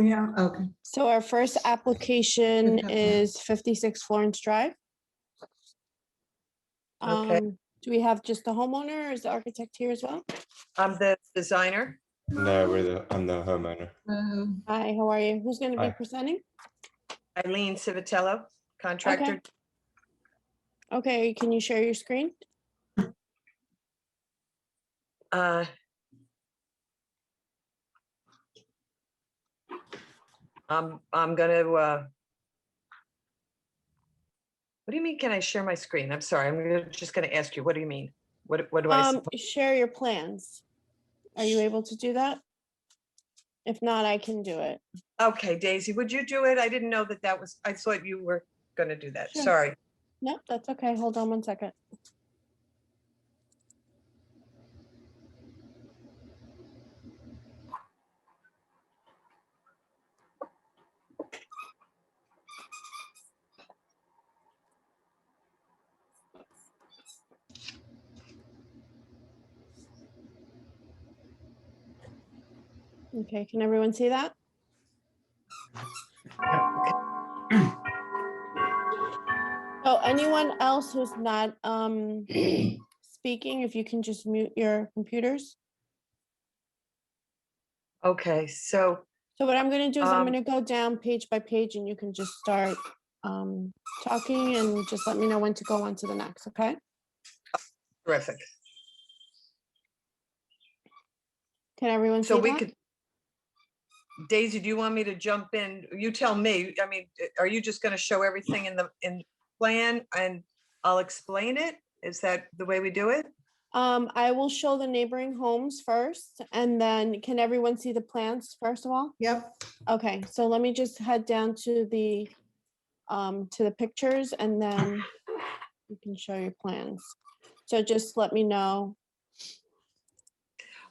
we have? Okay. So our first application We've got that. is 56 Florence Drive. Okay. Do we have just the homeowner or is the architect here as well? I'm the designer. No, I'm the homeowner. Hi, how are you? Who's going to be Hi. presenting? Eileen Civitello, contractor. Okay, can you share your screen? I'm gonna, what do you mean, can I share my screen? I'm sorry, just gonna ask you, what do you mean? What do I, Share your plans. Are you able to do that? If not, I can do it. okay, Daisy, would you do it? I didn't know that was, I thought you were gonna do that, Sure. sorry. No, that's okay. Hold on one second. Okay, can everyone see that? So anyone else who's not speaking, if you can just mute your computers. Okay, so, So what I'm going to do is I'm Um, going to go down page by page and you can just start talking and just let me know when to go on to the next, okay? terrific. Can everyone see So we that? could, Daisy, do you want me to jump in? You tell me. I mean, are you just gonna show everything in the plan and I'll explain it? Is that the way we do it? I will show the neighboring homes first and then can everyone see the plans first of all? Yep. Okay, so let me just head down to the pictures and then you can show your plans. So just let me know.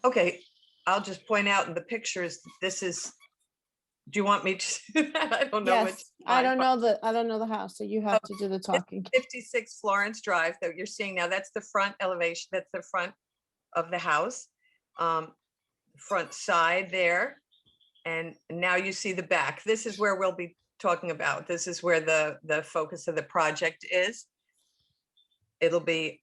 Okay, I'll just point out in the pictures, this is, do you want me to? I don't know. Yes, I don't know the house, so you have to do the talking. 56 Florence Drive that you're seeing now, that's the front elevation, that's the front of the house. Front side there. And now you see the back. This is where we'll be talking about. This is where the focus of the project is. It'll be,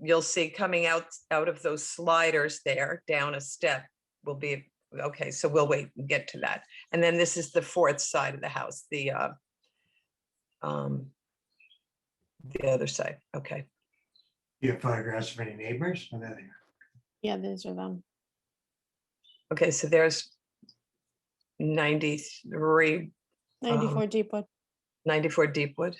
you'll see coming out of those sliders there, down a step will be, okay, so we'll wait and get to that. And then this is the fourth side of the house, the other side, okay. You have photographs of any neighbors? Oh, there they are. Yeah, these are them. Okay, so there's 93, 94 Deepwood. 94 Deepwood.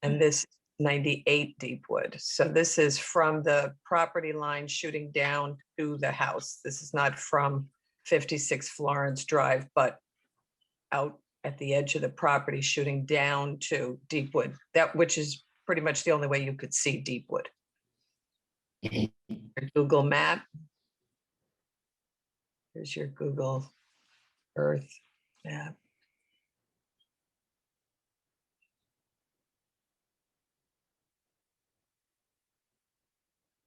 And this 98 Deepwood. So this is from the property line shooting down to the house. This is not from 56 Florence Drive, but out at the edge of the property shooting down to Deepwood, which is pretty much the only way you could see Deepwood. Google map. Here's your Google Earth map.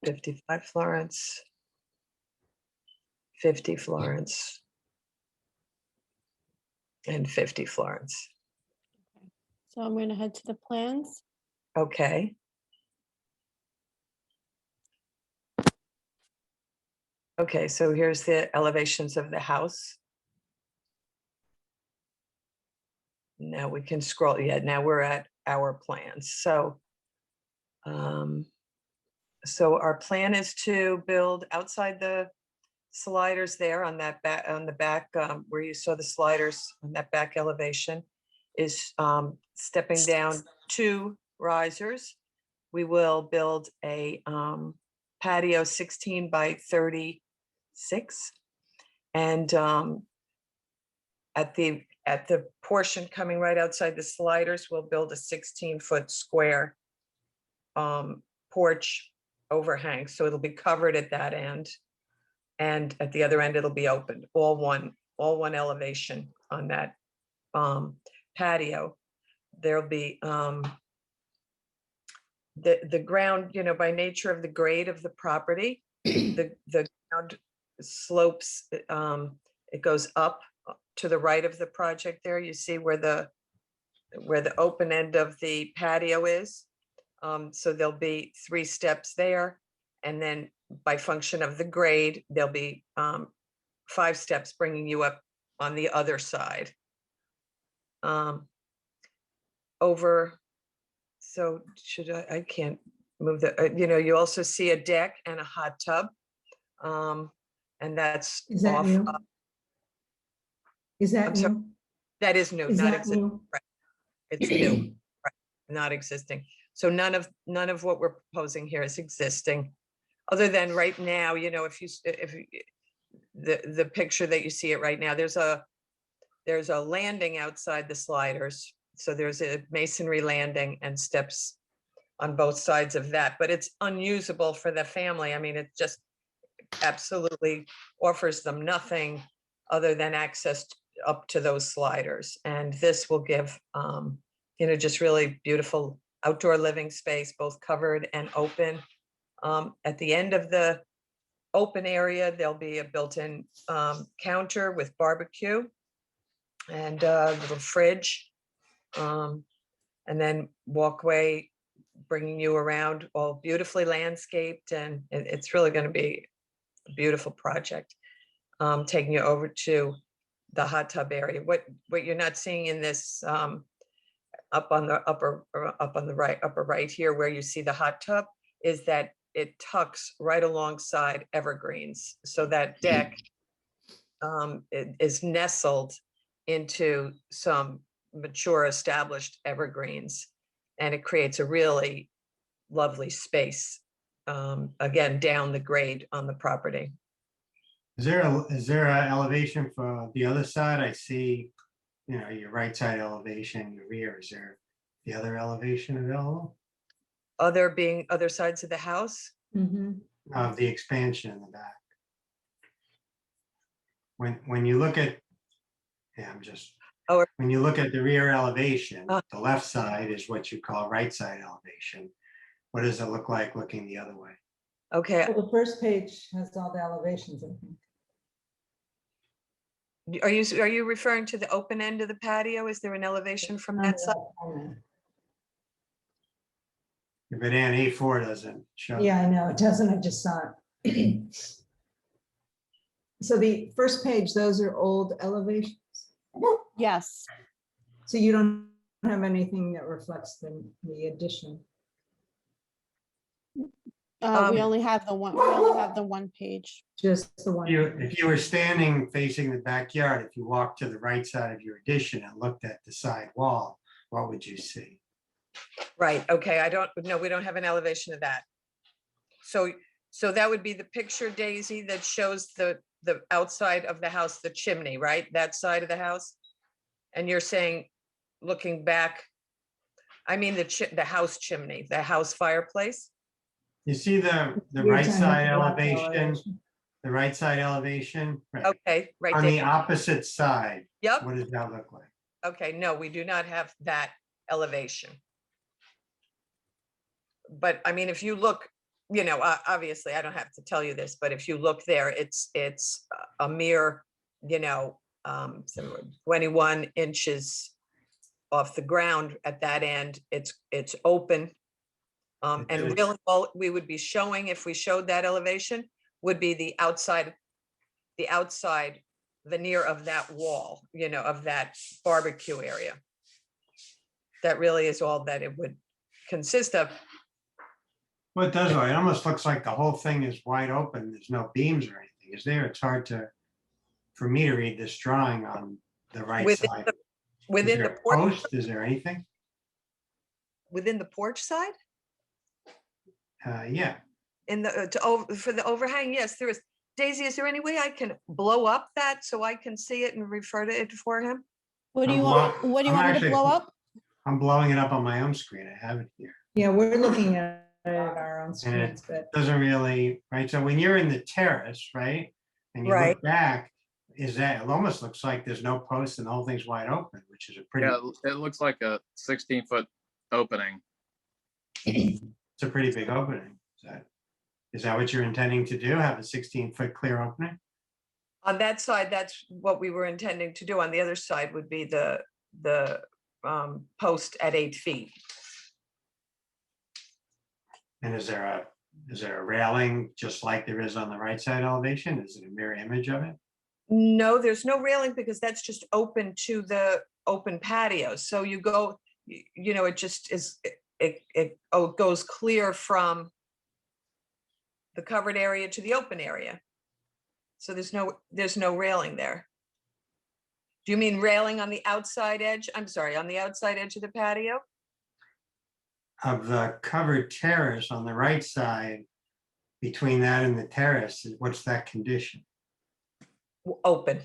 "55 Florence, 50 Florence, and 50 Florence." So I'm going to head to the plans. Okay. Okay, so here's the elevations of the house. Now we can scroll. Yeah, now we're at our plans. So, so our plan is to build outside the sliders there on that back, on the back where you saw the sliders on that back elevation is stepping down 2 risers. We will build a patio 16 by 36. And at the portion coming right outside the sliders, we'll build a 16-foot square porch overhang. So it'll be covered at that end. And at the other end, it'll be open, all one elevation on that patio. There'll be the ground, you know, by nature of the grade of the property, the ground slopes, it goes up to the right of the project there, you see where the open end of the patio is. So there'll be 3 steps there. And then by function of the grade, there'll be 5 steps bringing you up on the other side. Over, so I can't move the, you also see a deck and a hot tub. And that's Is that off. new? Is I'm that sorry. new? That is new, Is not that existing. new? It's new, right, not existing. So none of what we're proposing here is existing. Other than right now, the picture that you see it right now, there's a landing outside the sliders. So there's a masonry landing and steps on both sides of that, but it's unusable for the family. I mean, it just absolutely offers them nothing other than access up to those sliders. And this will give, just really beautiful outdoor living space, both covered and open. At the end of the open area, there'll be a built-in counter with barbecue and a little fridge. And then walkway bringing you around, all beautifully landscaped. And it's really going to be a beautiful project. Taking you over to the hot tub area. What you're not seeing in this up on the upper right here, where you see the hot tub, is that it tucks right alongside evergreens. So that deck is nestled into some mature established evergreens, and it creates a really lovely space, again, down the grade on the property. Is there a elevation for the other side? I see, your right side elevation, your rear. Is there the other elevation available? Other being other sides of the house? Mhm. Of the expansion in the back. When you look at, Oh, when you look at the rear elevation, Uh. the left side is what you call right side elevation. What does it look like looking the other way? okay. Well, the first page has all the elevations, I think. Are you referring to the open end of the patio? Is there an elevation from that side? But an A4 doesn't show. Yeah, I know, it doesn't, I just saw it. So the first page, those are old elevations. Yes. So you don't have anything that reflects the addition. We only have the one page. Just the one. If you were standing facing the backyard, if you walked to the right side of your addition and looked at the side wall, what would you see? Right, okay, we don't have an elevation of that. So that would be the picture, Daisy, that shows the outside of the house, the chimney, right? That side of the house? And you're saying, looking back, I mean the house chimney, the house fireplace? You see the You're right talking side about the elevation, the right side elevation? Right. Okay, right On the there. opposite side, Yep, what does that look like? okay, no, we do not have that elevation. But I mean, if you look, obviously I don't have to tell you this, but if you look there, it's a mere, 21 inches off the ground at that end. It's open. And really all we would be showing, if we showed that elevation, would be the outside veneer of that wall, of that barbecue area. That really is all that it would consist of. Well, it does, it almost looks like the whole thing is wide open. There's no beams or anything, is there? It's hard for me to read this drawing on the right side. Within Is the there a porch, post? Is there anything? within the porch side, Yeah. in the for the overhang, yes, there is. Daisy, is there any way I can blow up that so I can see it and refer to it for him? What do I'm you want? What do you I'm want me to actually- blow up? I'm blowing it up on my own screen. I have it here. Yeah, we're looking at it at our own screens, but Doesn't really, right? So when you're in the terrace, right? And you Right. look back, it almost looks like there's no post and the whole thing's wide open, which is a pretty, Yeah, it looks like a 16-foot opening. it's a pretty big opening. Is that what you're intending to do? Have a 16-foot clear opening? On that side, that's what we were intending to do. On the other side would be the post at 8 feet. And is there a railing just like there is on the right side elevation? Is it a mirror image of it? No, there's no railing because that's just open to the open patio. So you go, you know, it just is, it goes clear from the covered area to the open area. So there's no railing there. Do you mean railing on the outside edge? I'm sorry, on the outside edge of the patio? Of the covered terrace on the right side, between that and the terrace, what's that condition? Open.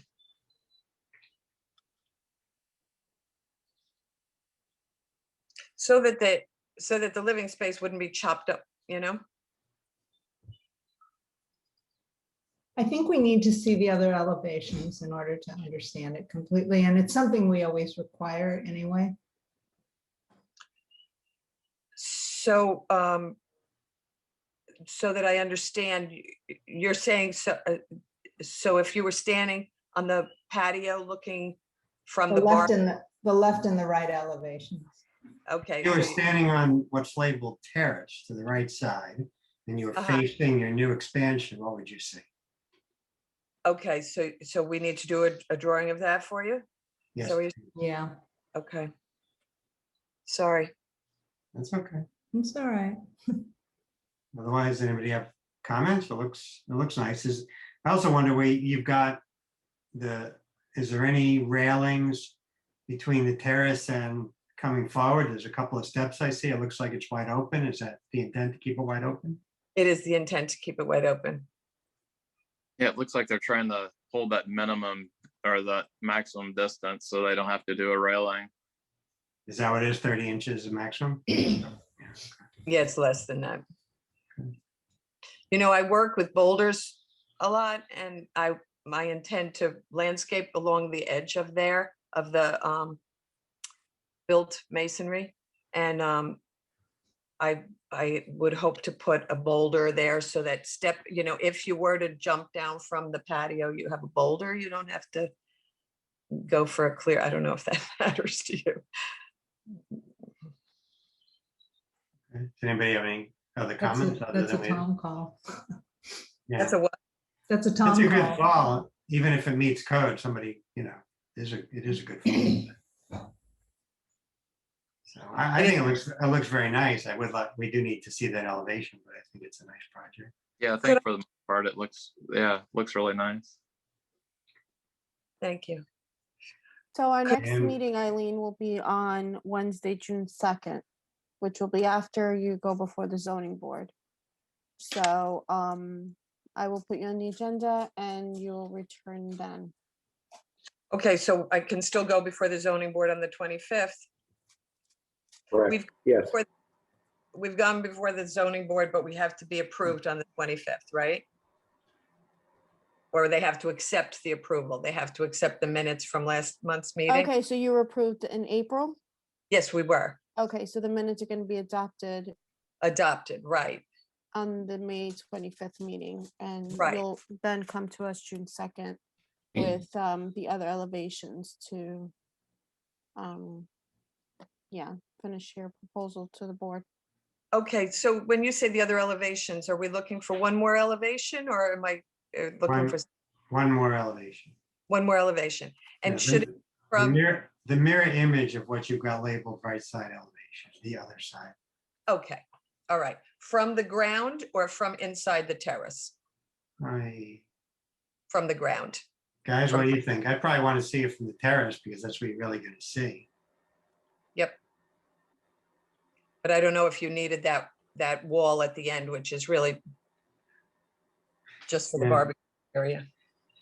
So that the living space wouldn't be chopped up, you know? I think we need to see the other elevations in order to understand it completely, and it's something we always require anyway. So, so that I understand, you're saying, so if you were standing on the patio looking from the bar, The left and the right elevations. okay. If you were so standing on what's labeled terrace to the right side, and you were facing your new expansion, what would you say? Okay, so we need to do a drawing of that for you? Yes, So Yeah, okay. Sorry. that's okay. it's all right. Otherwise, anybody have comments? It looks nice. I also wonder where you've got is there any railings between the terrace and coming forward? There's a couple of steps I see. It looks like it's wide open. Is that the intent to keep it wide open? It is the intent to keep it wide open. Yeah, it looks like they're trying to hold that minimum or that maximum distance so they don't have to do a railing. Is that what it is, 30 inches is maximum? Yeah. Yeah, it's less than that. You know, I work with boulders a lot, and my intent to landscape along the edge of the built masonry. And I would hope to put a boulder there so that you know, if you were to jump down from the patio, you have a boulder. You don't have to go for a clear, I don't know if that matters to you. Okay. Does anybody have any other That's comments? other a than Tom call. Yeah. That's a what? That's a It's Tom a good call. fall, even if it meets code, somebody, you know, it is a good fall. So I think it looks very nice. We do need to see that elevation, but I think it's a nice project. Yeah, I think for the most part it looks really nice. Thank you. So our next And- meeting, Eileen, will be on Wednesday, June 2nd, which will be after you go before the zoning board. So I will put you on the agenda and you'll return then. Okay, so I can still go before the zoning board on the 25th. Correct. We've- Yes, We've gone before the zoning board, but we have to be approved on the 25th, right? Or they have to accept the approval. They have to accept the minutes from last month's meeting. Okay, so you were approved in April? Yes, we were Okay, so the minutes are going to be adopted adopted, right? on the May 25th meeting, and Right. you'll then come to us June 2nd with the other elevations to finish your proposal to the board. Okay, so when you say the other elevations, are we looking for one more elevation, or am I looking for One more elevation. one more elevation? And Yeah, should it the from, the mirror image of what you've got labeled right side elevation, the other side. okay, all right, from the ground or from inside the terrace? From the ground. Guys, what do you think? I probably want to see it from the terrace because that's what you're really going to see. Yep. But I don't know if you needed that wall at the end, which is really just for the Yeah. barbecue area.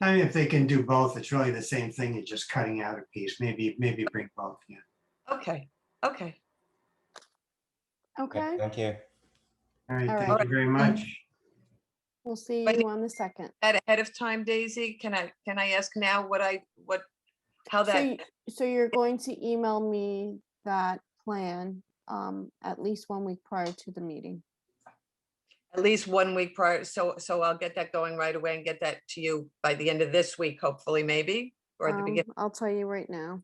I mean, if they can do both, it's really the same thing. You're just cutting out a piece. Maybe bring both. Yeah. Okay, okay. Okay, Thank you. All right. All right. Thank you very much. we'll see But- you on the 2nd. That ahead of time, Daisy, can I ask now how So, that, so you're going to email me that plan at least 1 week prior to the meeting. At least 1 week prior, so I'll get that going right away and get that to you by the end of this week, hopefully, maybe, or the beginning. I'll tell you right now.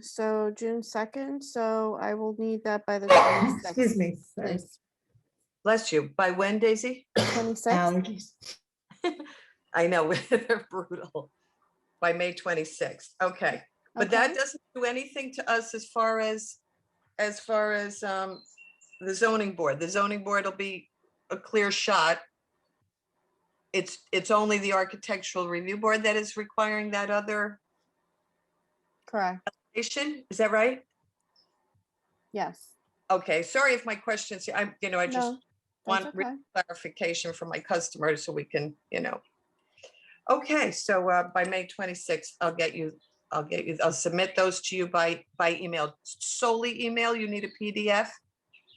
So June 2nd, so I will need that by the 26th. Excuse me, sorry. Please. Bless you. By when, Daisy? 26th? Allergies. I know, they're brutal. By May 26th, okay. But that Okay. doesn't do anything to us as far as the zoning board. The zoning board will be a clear shot. It's only the architectural review board that is requiring that other Correct. station, is that right? Yes. Okay, sorry if my questions, I just No, want that's okay. clarification from my customers so we can, Okay, so by May 26th, I'll submit those to you by email, solely email. You need a PDF?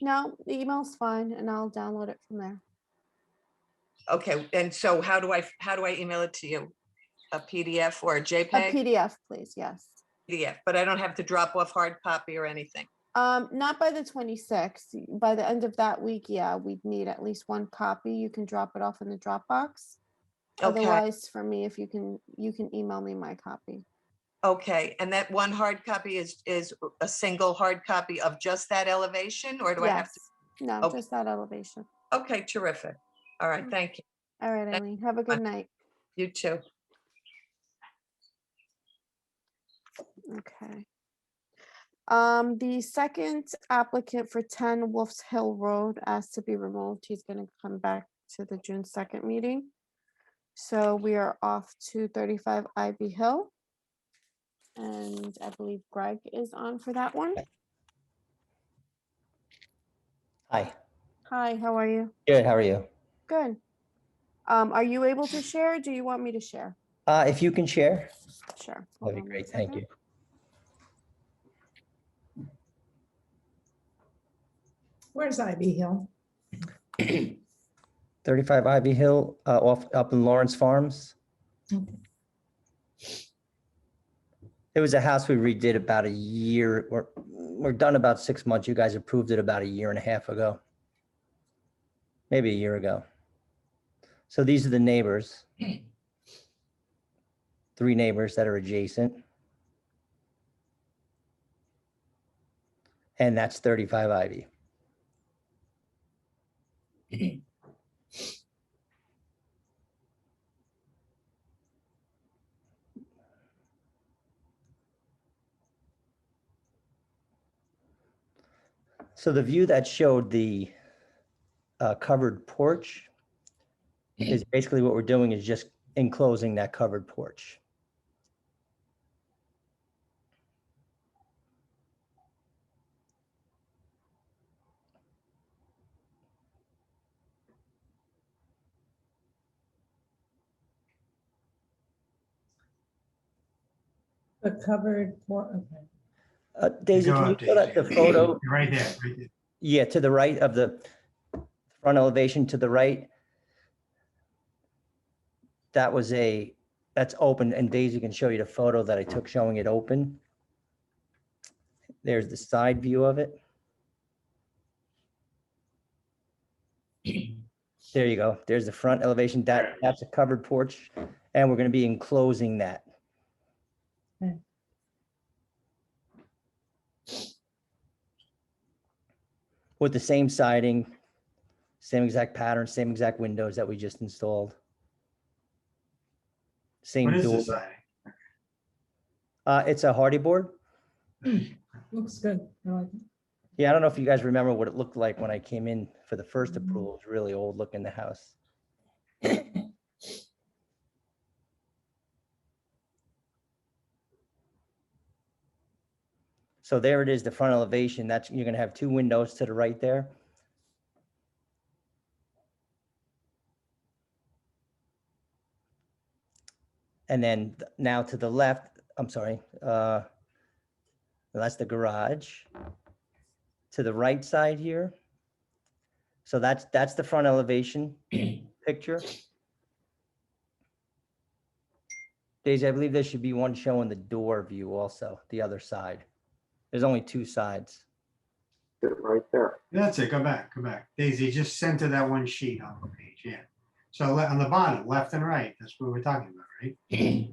No, the email's fine and I'll download it from there. Okay, and so how do I email it to you? A PDF or a A JPEG? PDF, please, yes. PDF, but I don't have to drop off hard copy or anything. Not by the 26th. By the end of that week, yeah, we'd need at least one copy. You can drop it off in the Dropbox. Okay, Otherwise, for me, if you can email me my copy. okay, and that one hard copy is a single hard copy of just that elevation, or do I have to? Yes. No, Okay. just that elevation. Okay, terrific. All right, thank you. All right, Eileen, have a good night. You too. Okay. The second applicant for 10 Wolf's Hill Road asked to be removed. He's gonna come back to the June 2nd meeting. So we are off to 35 Ivy Hill. And I believe Greg is on for that one. Hi, Hi, how are you? good, how are you? Good. Are you able to share? Or do you want me to share? If you can share, Sure. Hold that'd on be one great, thank second. you. Where's Ivy Hill? 35 Ivy Hill, up in Lawrence Farms. Okay. It was a house we redid about a year, we're done about 6 months. You guys approved it about a year and a half ago. Maybe a year ago. So these are the neighbors. 3 neighbors that are adjacent. And that's 35 Ivy. So the view that showed the covered porch is basically what we're doing is just enclosing that covered porch. The covered port, okay. Daisy, Go can you up, put up the Daisy. photo? You're right there, right there. Yeah, to the right of the front elevation to the right. That's open, and Daisy can show you the photo that I took showing it open. There's the side view of it. There you go. There's the front elevation. That's a covered porch, and we're going to be enclosing that. Okay. With the same siding, same exact pattern, same exact windows that we just installed. Same What is door. the siding? It's a hardy board. Looks good. I like it. Yeah, I don't know if you guys remember what it looked like when I came in for the first Mhm. approval. It was really old looking, the house. So there it is, the front elevation. You're gonna have 2 windows to the right there. And then now to the left, I'm sorry, that's the garage. To the right side here. So that's the front elevation picture. Daisy, I believe there should be one showing the door view also, the other side. There's only 2 sides. Sit right there. That's it, go back, go back. Daisy, just center that one sheet on the page, yeah. So on the bottom, left and right, that's what we're talking about, right?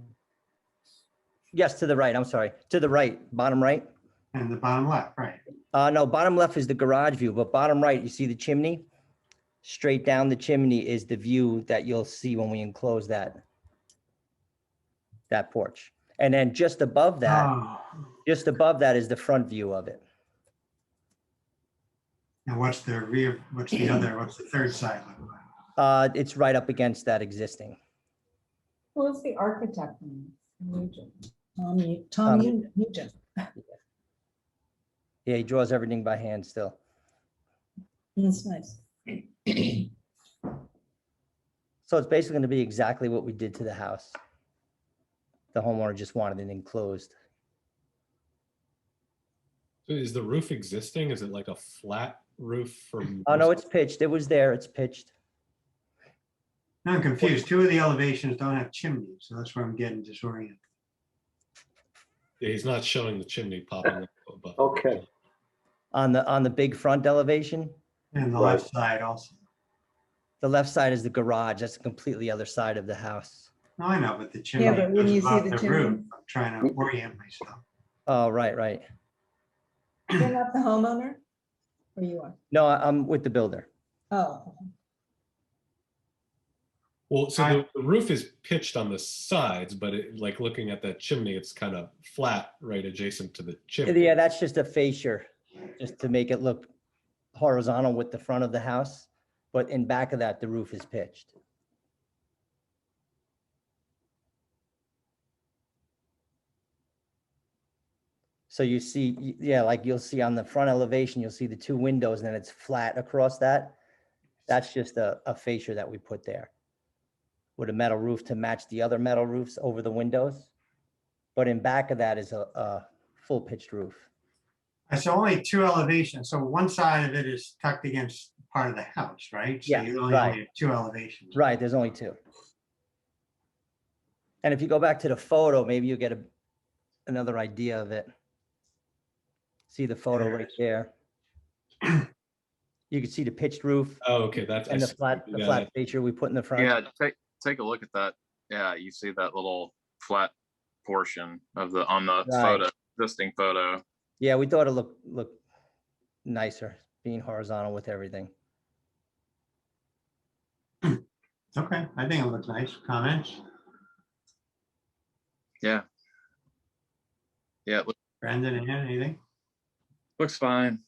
Yes, to the right, I'm sorry, to the right, bottom right. And the bottom left, right. No, bottom left is the garage view, but bottom right, you see the chimney? Straight down the chimney is the view that you'll see when we enclose that porch. And then just above that, Oh, just above that is the front view of it. and what's the rear, what's the third side look like? It's right up against that existing. Who is the architect? Tom Nugent. Yeah, he draws everything by hand still. That's nice. So it's basically gonna be exactly what we did to the house. The homeowner just wanted it enclosed. So is the roof existing? Is it like a flat roof from? Oh, no, it's pitched. It was there. It's pitched. Now I'm confused, two of the elevations don't have chimneys, so that's where I'm getting disoriented. Yeah, he's not showing the chimney popping up above. Okay, On the big front elevation, And the Right. left side also. the left side is the garage. That's the completely other side of the house. No, I know, but the chimney Yeah, but when goes you see above the the chimney- roof. I'm trying to orient myself. Oh, right, right. You're not the homeowner? Or you are? No, I'm with the builder. Oh, Well, so I- the roof is pitched on the sides, but it, like looking at that chimney, it's kind of flat right adjacent to the chimney. Yeah, that's just a fascia, just to make it look horizontal with the front of the house. But in back of that, the roof is pitched. So you see, yeah, like you'll see on the front elevation, you'll see the two windows and then it's flat across that. That's just a fascia that we put there with a metal roof to match the other metal roofs over the windows. But in back of that is a full pitched roof. So only two elevations, so one side of it is tucked against part of the house, right? So Yeah, you only right. have two elevations. Right, there's only two. And if you go back to the photo, maybe you'll get another idea of it. See the photo There it right is. there. You can see the pitched roof Oh, okay, that's. I and the see. flat Yeah, fascia we put in the front. Yeah, take a look at that. Yeah, you see that little flat portion of the on the Right. photo, existing photo. Yeah, we thought it looked nicer being horizontal with everything. Okay, I think it looks nice. Comments? Yeah. Yeah, it Brandon, anything? looks fine.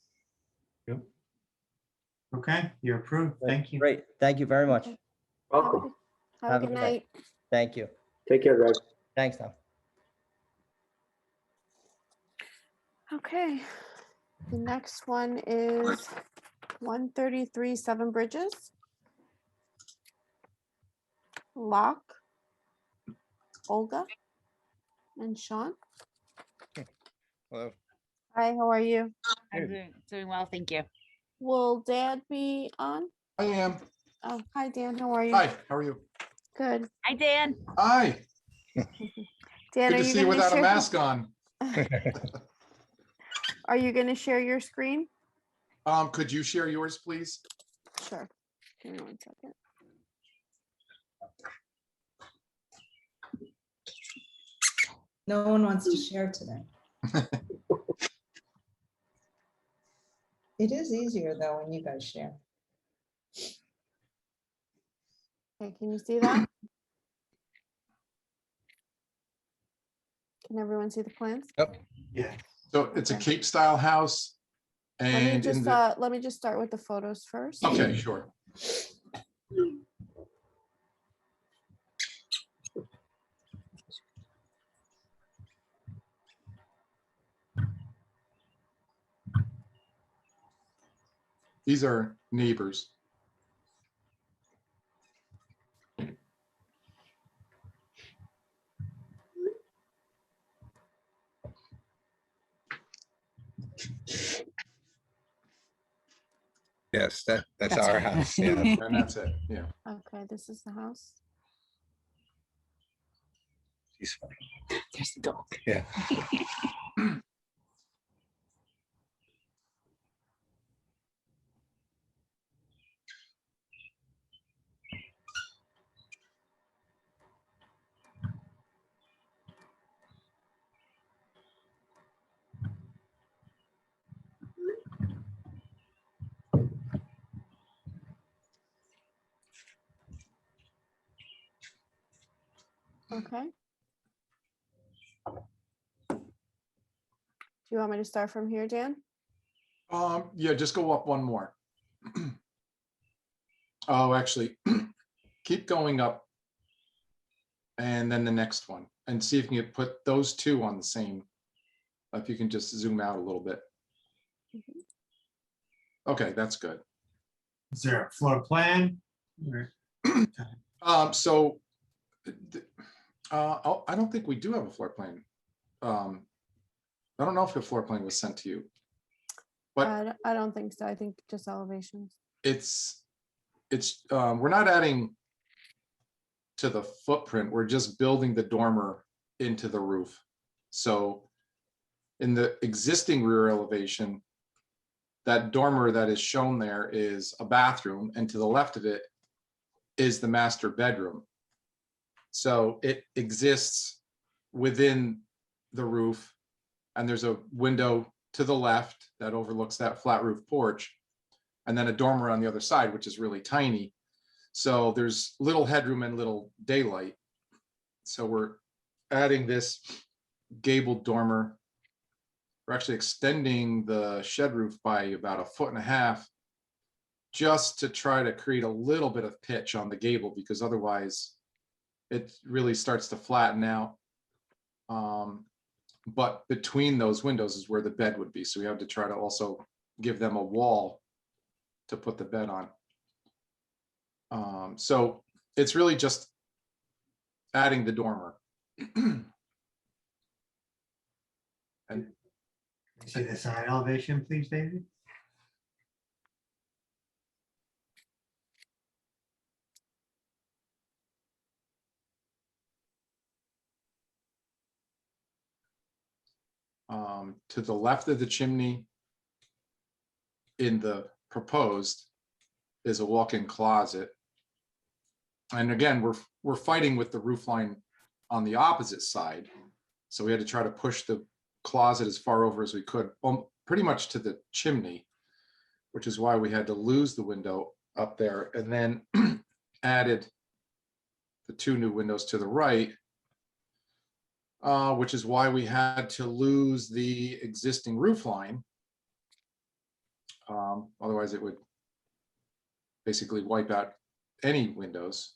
Okay, you're approved. Thank you. Great, thank you very much. welcome. Have a good night. Thank you. Take care, guys. Thanks, Tom. Okay, the next one is 133 Seven Bridges. Locke, Olga, and Sean. Hello. Hi, how are you? Good. I'm doing well, thank you. Will Dad be on? I am. Oh, hi Dan, how are you? Hi, how are you? Good. Hi, Dan. Hi. Dan, Good are to you see you gonna without a share- mask on. Are you gonna share your screen? Could you share yours, please? Sure. Give me 1 second. no one wants to share today. It is easier though when you guys share. Okay, can you see that? Can everyone see the plans? Yeah. So it's a Okay. Cape style house. Let me And in just the, let me just start with the photos first. okay, sure. These are neighbors. Yes, that's That's our right. house, yeah. And that's it, yeah. Okay, this is the house. He's funny. There's the dog. Yeah. Okay. Do you want me to start from here, Dan? Yeah, just go up one more. Oh, actually, keep going up. And then the next one, and see if you can put those two on the same. If you can just zoom out a little bit. Okay, that's good. Is there a floor plan? Or- So, I don't think we do have a floor plan. I don't know if the floor plan was sent to you. But I don't think so. I think just elevations. it's, we're not adding to the footprint, we're just building the dormer into the roof. So in the existing rear elevation, that dormer that is shown there is a bathroom, and to the left of it is the master bedroom. So it exists within the roof, and there's a window to the left that overlooks that flat roof porch, and then a dormer on the other side, which is really tiny. So there's little headroom and little daylight. So we're adding this gabled dormer. We're actually extending the shed roof by about 1.5 feet, just to try to create a little bit of pitch on the gable, because otherwise it really starts to flatten out. But between those windows is where the bed would be. So we have to try to also give them a wall to put the bed on. So it's really just adding the dormer. And See the side elevation, please, David? to the left of the chimney in the proposed is a walk-in closet. And again, we're fighting with the roof line on the opposite side. So we had to try to push the closet as far over as we could, pretty much to the chimney, which is why we had to lose the window up there, and then added the 2 new windows to the right, which is why we had to lose the existing roof line. Otherwise it would basically wipe out any windows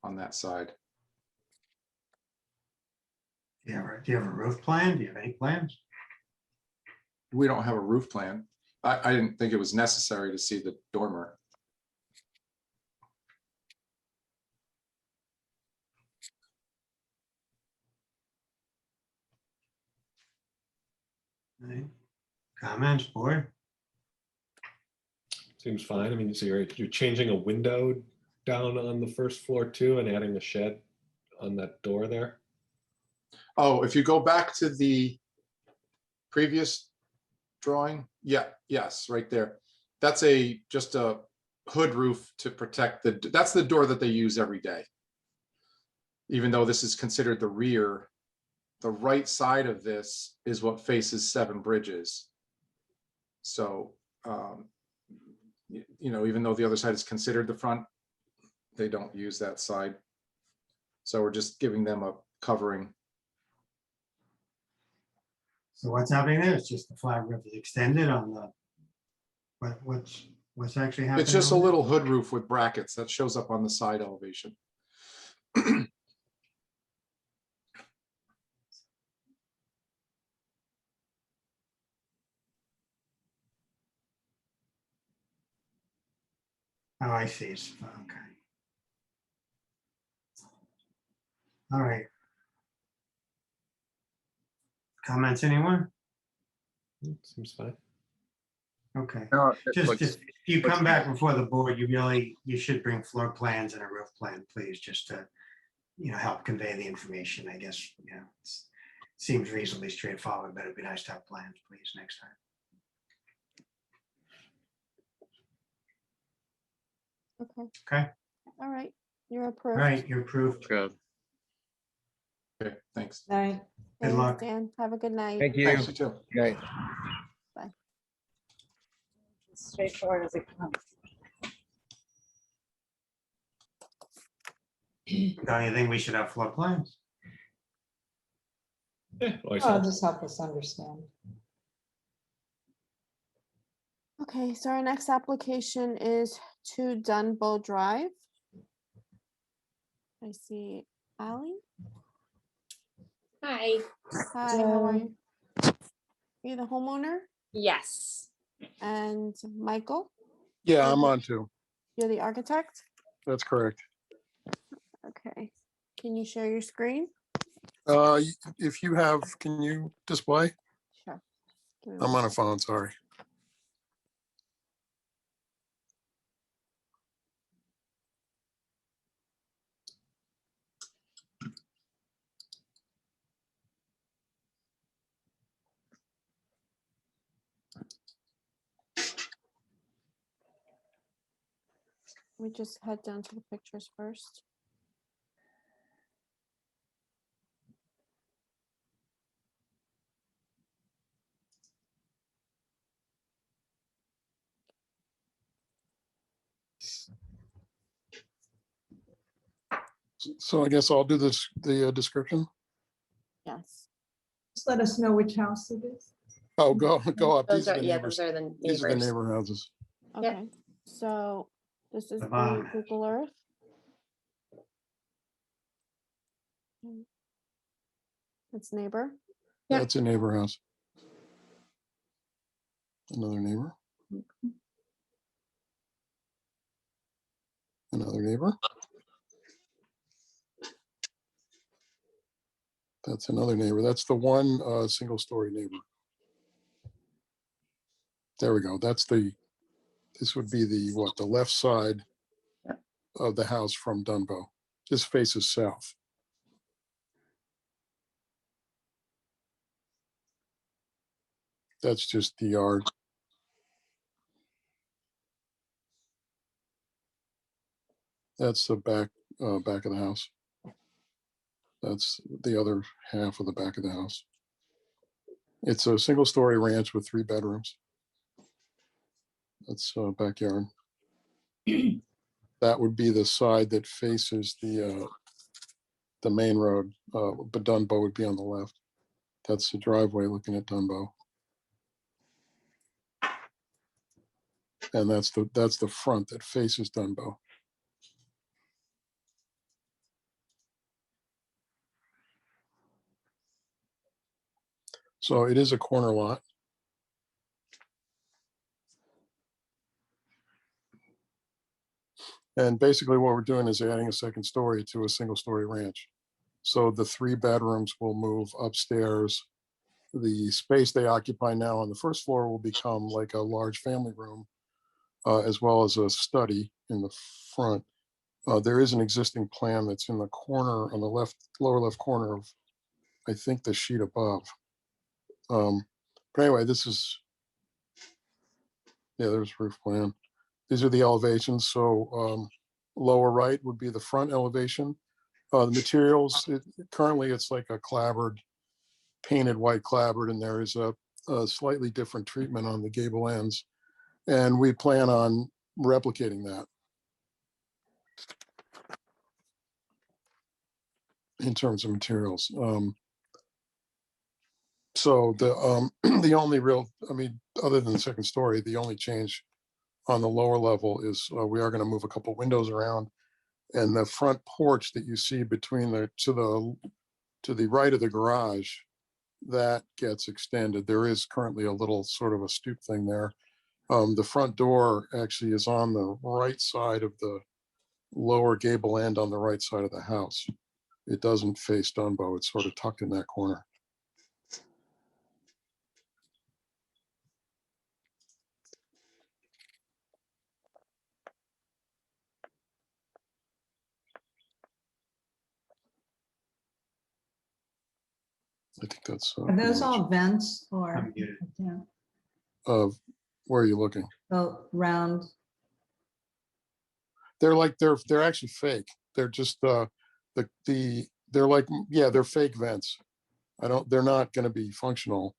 on that side. Do you have a roof plan? Do you have any plans? We don't have a roof plan. I didn't think it was necessary to see the dormer. All right. Comments, board? Seems fine. I mean, so you're changing a window down on the first floor too, and adding the shed on that door there. Oh, if you go back to the previous drawing, yes, right there. That's just a hood roof to protect that's the door that they use every day. Even though this is considered the rear, the right side of this is what faces 7 Bridges. So, even though the other side is considered the front, they don't use that side. So we're just giving them a covering. So what's happening there? It's just the flat roof is extended on the, what's actually happening? It's just a over there? little hood roof with brackets that shows up on the side elevation. Oh, I see. It's, okay. All right. Comments, anyone? Seems fine. Okay. No, it Just looks- if you come back before the board, you should bring floor plans and a roof plan, please, just to, help convey the information, I guess, seems reasonably straightforward, but it'd be nice to have plans, please, next time. Okay. Okay. All right. You're All approved. right, you're approved. Good. Okay, thanks. Night. Good Thanks, luck. Dan. Have a good night. Thank you. Thanks, you too. Okay. Straightforward as it comes. Don't you think we should have floor plans? Always Oh, helps. just help us understand. Okay, so our next application is 2 Dumbbell Drive. I see Ally. Hi. Hi, how are you? Are you the homeowner? Yes. And Michael, Yeah, I'm on too. you're the architect? That's correct. Okay. Can you share your screen? If you have, can you display? Sure. Give me I'm one on a phone, sorry. Let me just head down to the pictures first. So I guess I'll do this, the description. Yes. Just let us know which house it is. Oh, go up. Those These are are, the yeah, neighbors. those are the These are the neighbors. neighbor houses. Yep. Okay. So this is The the bottom. Google Earth. It's neighbor. Yep. That's a neighbor house. Another neighbor. Another neighbor. That's another neighbor. That's the one single story neighbor. There we go. That's the, this would be the, what, the left side Yep. of the house from Dunbow. This faces south. That's just the yard. That's the back of the house. That's the other half of the back of the house. It's a single story ranch with 3 bedrooms. That's backyard. That would be the side that faces the main road, but Dunbow would be on the left. That's the driveway looking at Dunbow. And that's the front that faces Dunbow. So it is a corner lot. And basically what we're doing is adding a second story to a single story ranch. So the 3 bedrooms will move upstairs. The space they occupy now on the first floor will become like a large family room, as well as a study in the front. There is an existing plan that's in the corner on the left, lower left corner of, I think, the sheet above. But anyway, this is, yeah, there's roof plan. These are the elevations. So lower right would be the front elevation. The materials, currently it's like a clapboard, painted white clapboard, and there is a slightly different treatment on the gable ends. And we plan on replicating that in terms of materials. So the the only real, I mean, other than the second story, the only change on the lower level is we are going to move a couple windows around, and the front porch that you see between the to the right of the garage, that gets extended. There is currently a little sort of a stoop thing there. The front door actually is on the right side of the lower gable end on the right side of the house. It doesn't face Dunbow. It's sort of tucked in that corner. I think that's. Are those all vents or? I'm muted. Yeah, Where are you looking? the round, They're like they're actually fake. They're just they're like, yeah, they're fake vents. They're not going to be functional,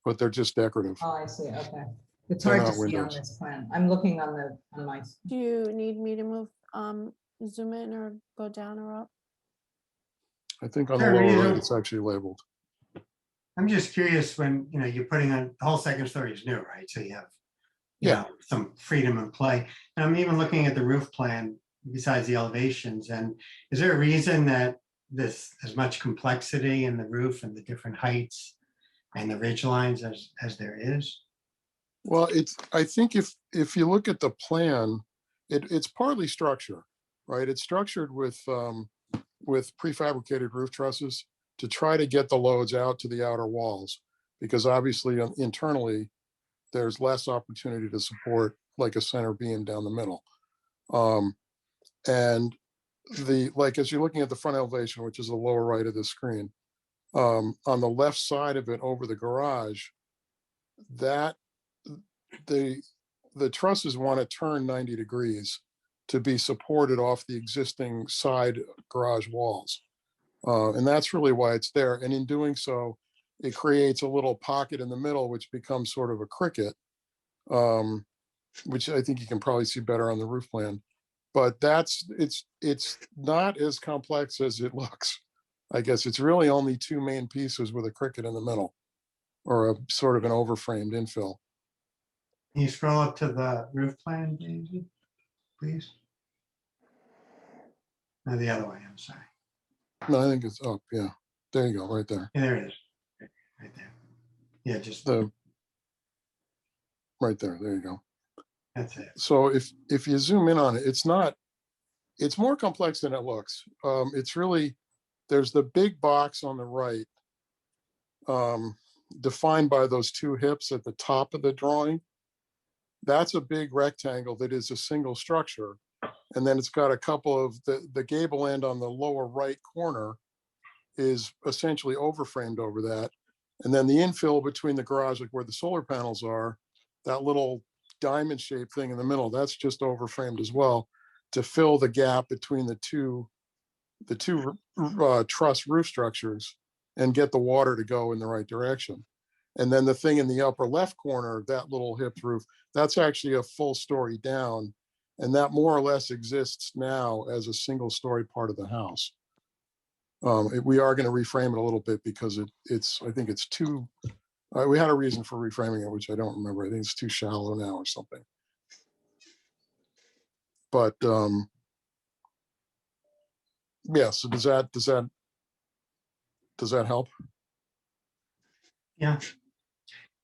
but they're just decorative. oh, I see, okay. It's They're hard to not see on windows. this plan. I'm looking on my, Do you need me to move, zoom in or go down or up? I think on the Sure, lower yeah. right, it's actually labeled. I'm just curious when, you're putting on, the whole second story is new, right? So you have, some freedom and play. And I'm even looking at the roof plan besides the elevations. And is there a reason that there's much complexity in the roof and the different heights and the ridge lines as there is? Well, I think if you look at the plan, it's partly structure, right? It's structured with prefabricated roof trusses to try to get the loads out to the outer walls, because obviously internally, there's less opportunity to support like a center beam down the middle. And as you're looking at the front elevation, which is the lower right of the screen, on the left side of it over the garage, that the trusses want to turn 90 degrees to be supported off the existing side garage walls. And that's really why it's there. And in doing so, it creates a little pocket in the middle, which becomes sort of a cricket, which I think you can probably see better on the roof plan. But it's not as complex as it looks. I guess it's really only two main pieces with a cricket in the middle, or a sort of an overframed infill. Can you scroll up to the roof plan, Daisy, please? No, the other way, I'm sorry. No, I think it's up. Yeah, there you go, right there. Yeah, there it is, right there. Yeah, just, Right there. There you go. that's it. So if you zoom in on it, it's more complex than it looks. It's really, there's the big box on the right, defined by those two hips at the top of the drawing. That's a big rectangle that is a single structure. And then it's got a couple of the gable end on the lower right corner is essentially overframed over that. And then the infill between the garage, like where the solar panels are, that little diamond shaped thing in the middle, that's just overframed as well to fill the gap between the two truss roof structures and get the water to go in the right direction. And then the thing in the upper left corner, that little hipped roof, that's actually a full story down. And that more or less exists now as a single story part of the house. We are going to reframe it a little bit because I think it's too, we had a reason for reframing it, which I don't remember. I think it's too shallow now or something. But yeah, so does that help? Yeah.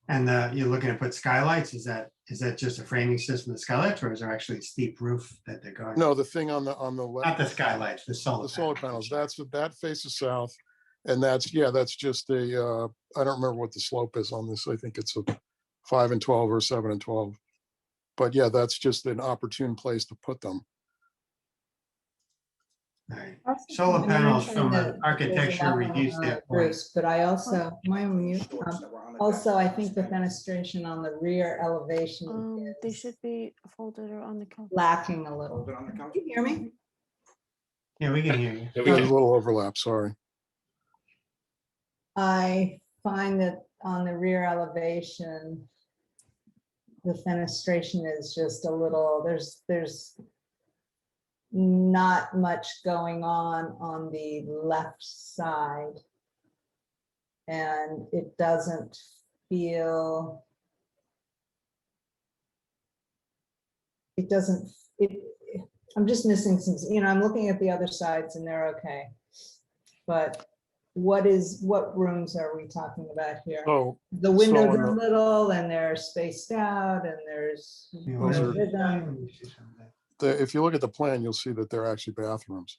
And you're looking to put skylights, is that just a framing system of skylights, or is there actually a steep roof that they're going? No, the thing on the Not the skylights, the solar panels. That faces south, and that's just a I don't remember what the slope is on this. I think it's a 5 and 12 or 7 and 12. But yeah, that's just an opportune place to put them. Right. Solar panels from an architecture review standpoint. Bruce, but I also, my mute, also, I think the fenestration on the rear elevation They is should be folded or on the counter. lacking a little. Can you hear me? Yeah, we can hear you. Yeah, There's a little overlap, sorry. I find that on the rear elevation, the fenestration is just a little, there's not much going on the left side. And it doesn't feel, I'm just missing some, I'm looking at the other sides and they're okay. But what rooms are we talking about here? Oh, The windows are little and they're spaced out and there's rhythm. if you look at the plan, you'll see that they're actually bathrooms.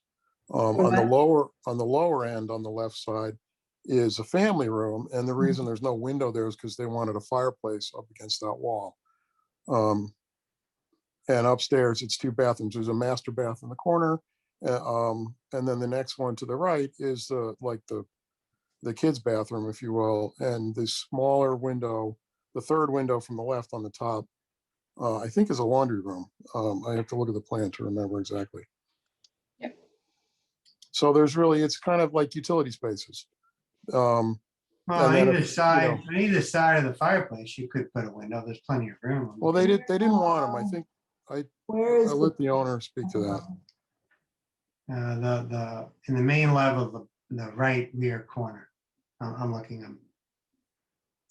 On the lower end, on the left side, is a family room, and the reason there's no window there is because they wanted a fireplace up against that wall. And upstairs, it's 2 bathrooms. There's a master bath in the corner, and then the next one to the right is the kids' bathroom, if you will, and the smaller window, the third window from the left on the top, I think is a laundry room. I have to look at the plan to remember exactly. Yep. So it's kind of like utility spaces. Well, on either side of the fireplace, you could put a window. There's plenty of room. Well, they didn't want them. I think I let the owner speak to that. In the main level, the right rear corner. I'm looking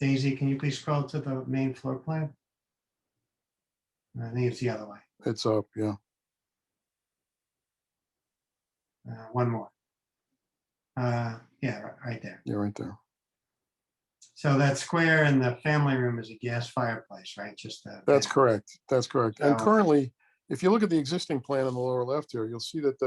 Daisy, can you please scroll to the main floor plan? I think it's the other way. It's up, yeah. One more. Yeah, right there. Yeah, right there. So that square in the family room is a gas fireplace, right? Just That's correct. That's correct. And So- currently, if you look at the existing plan in the lower left here, you'll see that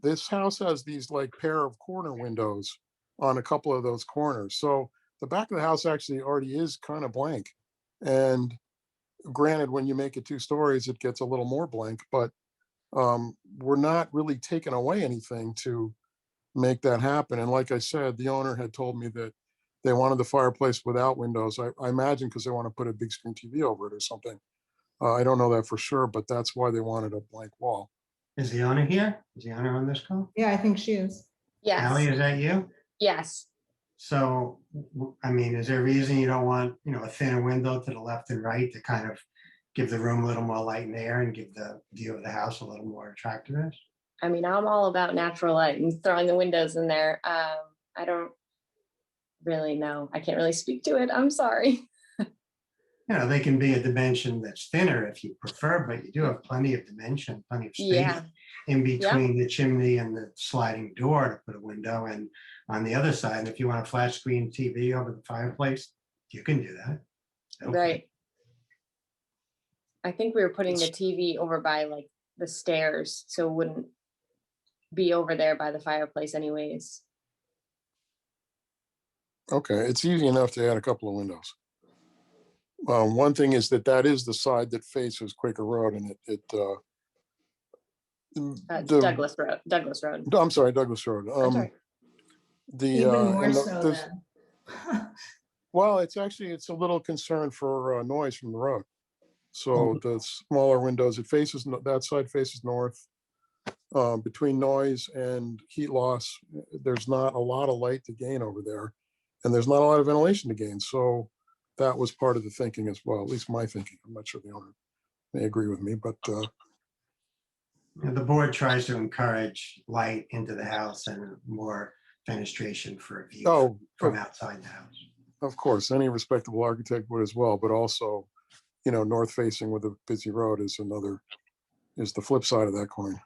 this house has these like pair of corner windows on a couple of those corners. So the back of the house actually already is kind of blank. And granted, when you make it 2 stories, it gets a little more blank, but we're not really taking away anything to make that happen. And like I said, the owner had told me that they wanted the fireplace without windows. I imagine because they want to put a big screen TV over it or something. I don't know that for sure, but that's why they wanted a blank wall. Is the owner here? Is the owner on this call? Yeah, I think she is. Ally, Yes, is that you? yes. So, I mean, is there a reason you don't want, a thinner window to the left and right to kind of give the room a little more light and air and give the view of the house a little more attractiveness? I mean, I'm all about natural light and throwing the windows in there. I don't really know. I can't really speak to it. I'm sorry. They can be a dimension that's thinner if you prefer, but you do have plenty of dimension, plenty of space Yeah. in between the chimney and the sliding door to put a window. And on the other side, if you want a flat screen TV over the fireplace, you can do that. Okay. Right. I think we were putting the TV over by like the stairs, so it wouldn't be over there by the fireplace anyways. Okay, it's easy enough to add a couple of windows. One thing is that is the side that faces Quaker Road, and It's the- Douglas Road. Douglas Road. I'm sorry, Douglas Road. That's right. Even more and so there's- then. Well, it's a little concern for noise from the road. So the smaller windows, that side faces north. Between noise and heat loss, there's not a lot of light to gain over there. And there's not a lot of ventilation to gain. So that was part of the thinking as well, at least my thinking. I'm not sure the owner may agree with me, but The board tries to encourage light into the house and more fenestration for a view from outside the house. of course, any respectable architect would as well, but also, north facing with a busy road is the flip side of that coin.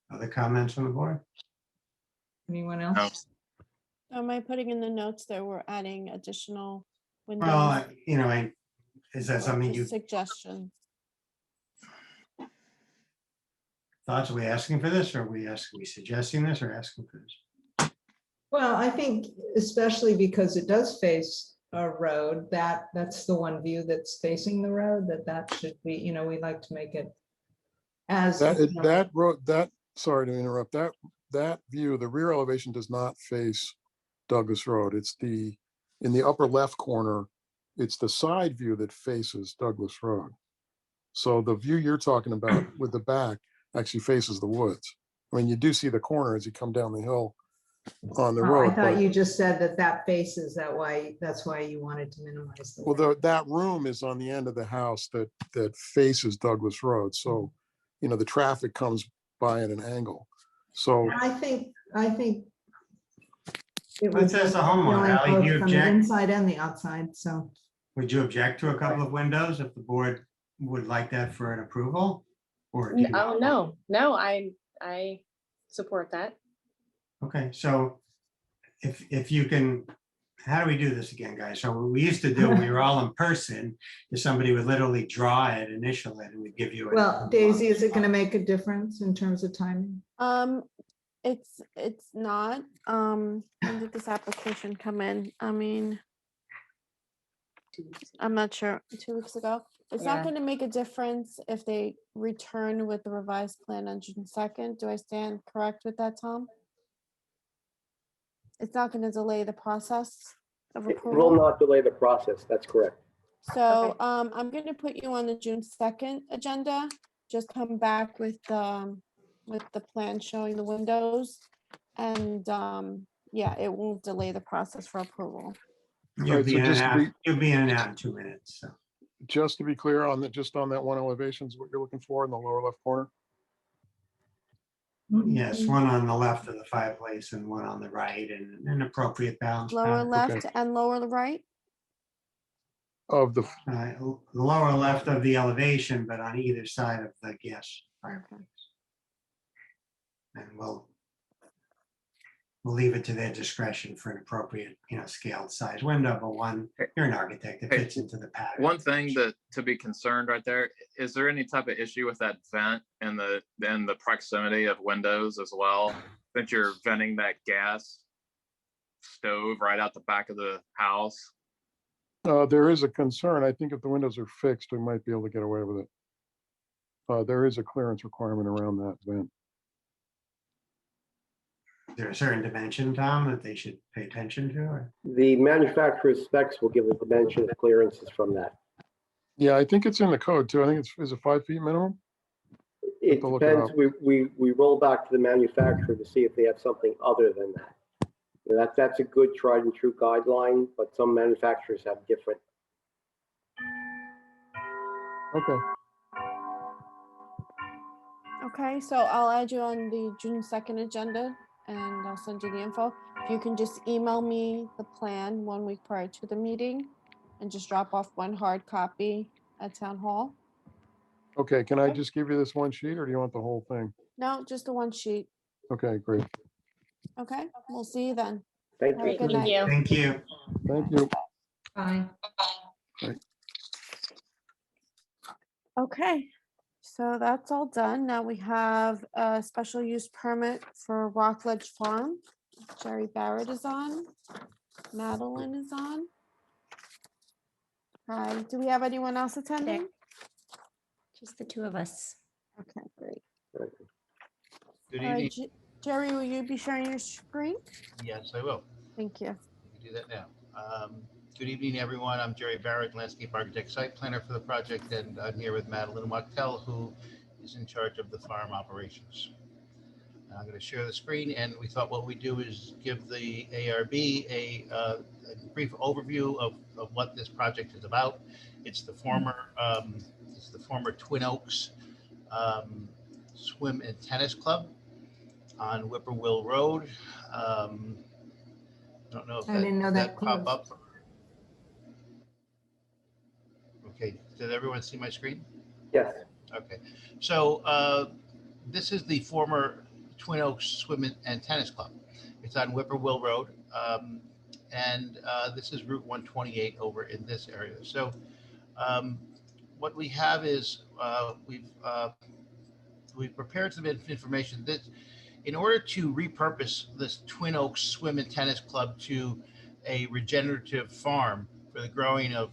Other comments from the board? Anyone else? Am I putting in the notes that we're adding additional windows? Well, is that or something just you, suggestions? thoughts, are we asking for this, or are we suggesting this, or asking for this? Well, I think especially because it does face a road, that's the one view that's facing the road, that should be, we like to make it as. That road, sorry to interrupt, that view, the rear elevation does not face Douglas Road. It's in the upper left corner, it's the side view that faces Douglas Road. So the view you're talking about with the back actually faces the woods. I mean, you do see the corner as you come down the hill on the road. I thought but- you just said that faces that's why you wanted to minimize the. Well, that room is on the end of the house that faces Douglas Road. So, the traffic comes by at an angle. So I think. It But was says the like homeowner, feeling Ally, do both you from the object? inside and the outside, so. Would you object to a couple of windows if the board would like that for an approval? Or do you- Oh, no, I support that. Okay, so if you can, how do we do this again, guys? So what we used to do, when we were all in person, is somebody would literally draw it, initial it, and we'd give you. Well, Daisy, is it going to make a difference in terms of timing? It's not. When did this application come in? I mean, I'm not sure, 2 weeks ago. It's not Yeah. going to make a difference if they return with the revised plan on June 2nd. Do I stand correct with that, Tom? It's not going to delay the process of It will approval. not delay the process. That's correct. So Okay. I'm going to put you on the June 2nd agenda. Just come back with the plan showing the windows. And yeah, it won't delay the process for approval. You'll Right, be so in and just to out, be- you'll be in and out in 2 minutes, so. just to be clear on that one elevation is what you're looking for in the lower left corner. Yes, one on the left of the fireplace and one on the right, and an appropriate balance. Lower pattern. left and lower right? Of the, The lower left of the elevation, but on either side of the gas fireplace. Okay. And we'll leave it to their discretion for an appropriate, scaled size window, but one, you're an architect, it fits into the pattern. One thing that to be concerned right there, is there any type of issue with that vent and the proximity of windows as well? That you're venting that gas stove right out the back of the house? there is a concern. I think if the windows are fixed, we might be able to get away with it. There is a clearance requirement around that vent. Is there a certain dimension, Tom, that they should pay attention to? Or? The manufacturer's specs will give a dimension of clearances from that. Yeah, I think it's in the code too. I think is it 5 feet minimum? It to look it depends. up. We roll back to the manufacturer to see if they have something other than that. That's a good tried and true guideline, but some manufacturers have different. Okay. Okay, so I'll add you on the June 2nd agenda and I'll send you the info. If you can just email me the plan 1 week prior to the meeting and just drop off one hard copy at town hall. Okay, can I just give you this one sheet or do you want the whole thing? No, just the one sheet. Okay, great. Okay, we'll see you then. Thank Have a you. good night. Thank you. Thank you. Bye. Okay, so that's all done. Now we have a special use permit for Rockledge Farm. Jerry Barrett is on. Madeline is on. Hi, do we have anyone else attending? Just the two of us. Okay, great. Good All right, evening. Jerry, will you be sharing your screen? Yes, I will. Thank you. We can do that now. Good evening, everyone. I'm Jerry Barrett, landscape architect, site planner for the project, and I'm here with Madeline Wachtel, who is in charge of the farm operations. I'm going to share the screen, and we thought what we do is give the ARB a brief overview of what this project is about. It's the former Twin Oaks Swim and Tennis Club on Whippoorwill Road. I don't know if I didn't know that pop closed. up. Okay, did everyone see my screen? Yes. Okay, so this is the former Twin Oaks Swim and Tennis Club. It's on Whippoorwill Road, and this is Route 128 over in this area. So what we have is we've prepared some information that in order to repurpose this Twin Oaks Swim and Tennis Club to a regenerative farm for the growing of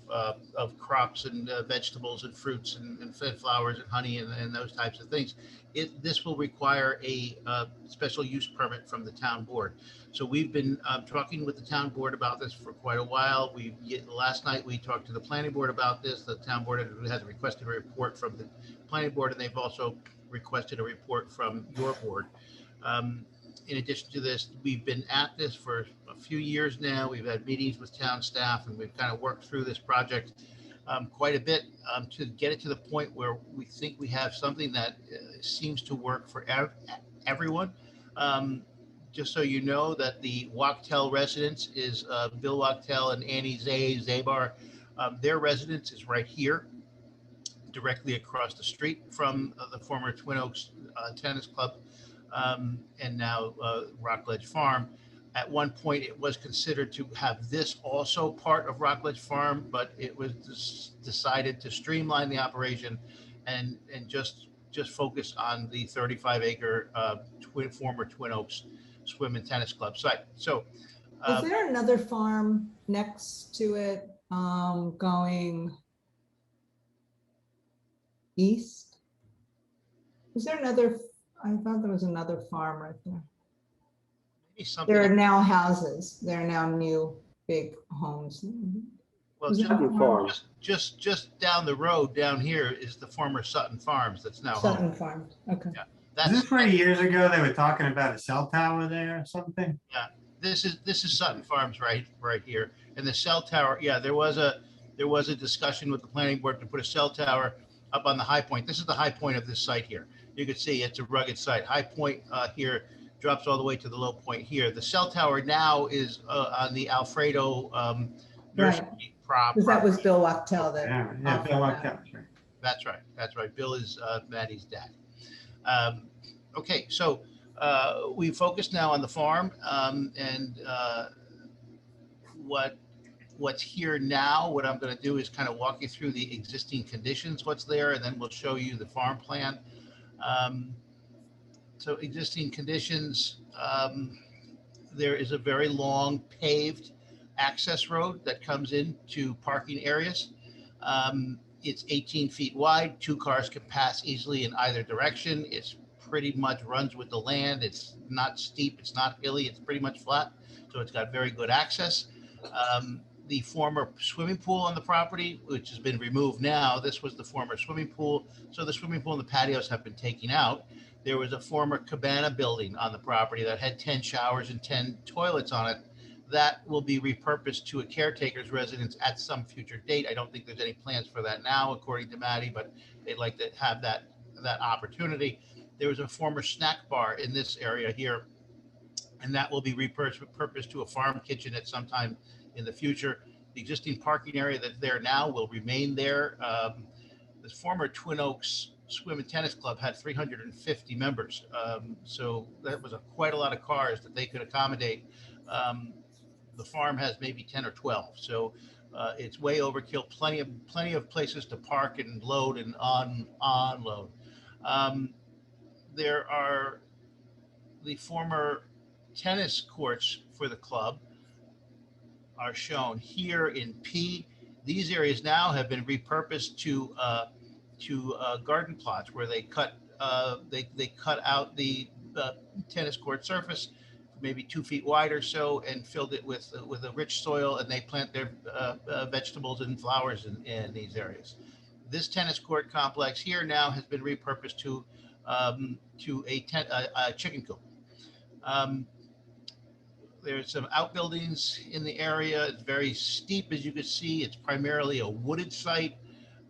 crops and vegetables and fruits and flowers and honey and those types of things, this will require a special use permit from the town board. So we've been talking with the town board about this for quite a while. Last night we talked to the planning board about this. The town board has requested a report from the planning board, and they've also requested a report from your board. In addition to this, we've been at this for a few years now. We've had meetings with town staff, and we've kind of worked through this project quite a bit to get it to the point where we think we have something that seems to work for everyone. Just so you know that the Wachtel residence is Bill Wachtel and Annie Zabar. Their residence is right here, directly across the street from the former Twin Oaks Tennis Club. And now Rockledge Farm. At one point, it was considered to have this also part of Rockledge Farm, but it was decided to streamline the operation and just focus on the 35-acre former Twin Oaks Swim and Tennis Club site. So, is there another farm next to it going east? Is there another? I thought there was another farm right there. There are now houses. There are now new big homes. Well, just down the road down here is the former Sutton Farms that's now Sutton home. Farms. Okay. Yeah, Is this where years ago they were talking about a cell tower there or something? Yeah, this is Sutton Farms right here, and the cell tower. Yeah, there was a discussion with the planning board to put a cell tower up on the high point. This is the high point of this site here. you can see it's a rugged site. High point here drops all the way to the low point here. The cell tower now is on the Alfredo nursery Because that was property. Bill Wachtel that. Yeah, Bill offered Wachtel, that. right. That's right. That's right. Bill is Maddie's dad. Okay, so we focus now on the farm and what's here now. What I'm going to do is kind of walk you through the existing conditions, what's there, and then we'll show you the farm plan. So existing conditions, there is a very long paved access road that comes into parking areas. It's 18 feet wide. 2 cars can pass easily in either direction. It's pretty much runs with the land. It's not steep. It's not hilly. It's pretty much flat. So it's got very good access. The former swimming pool on the property, which has been removed now, this was the former swimming pool. So the swimming pool and the patios have been taken out. There was a former cabana building on the property that had 10 showers and 10 toilets on it. That will be repurposed to a caretaker's residence at some future date. I don't think there's any plans for that now, according to Maddie, but they'd like to have that opportunity. There was a former snack bar in this area here, and that will be repurposed to a farm kitchen at some time in the future. The existing parking area that's there now will remain there. The former Twin Oaks Swim and Tennis Club had 350 members. So that was quite a lot of cars that they could accommodate. The farm has maybe 10 or 12. So it's way overkill, plenty of places to park and load and unload. There are the former tennis courts for the club are shown here in P. These areas now have been repurposed to garden plots where they cut out the tennis court surface, maybe 2 feet wide or so, and filled it with a rich soil, and they plant their vegetables and flowers in these areas. This tennis court complex here now has been repurposed to a chicken coop. There's some outbuildings in the area. It's very steep, as you can see. It's primarily a wooded site.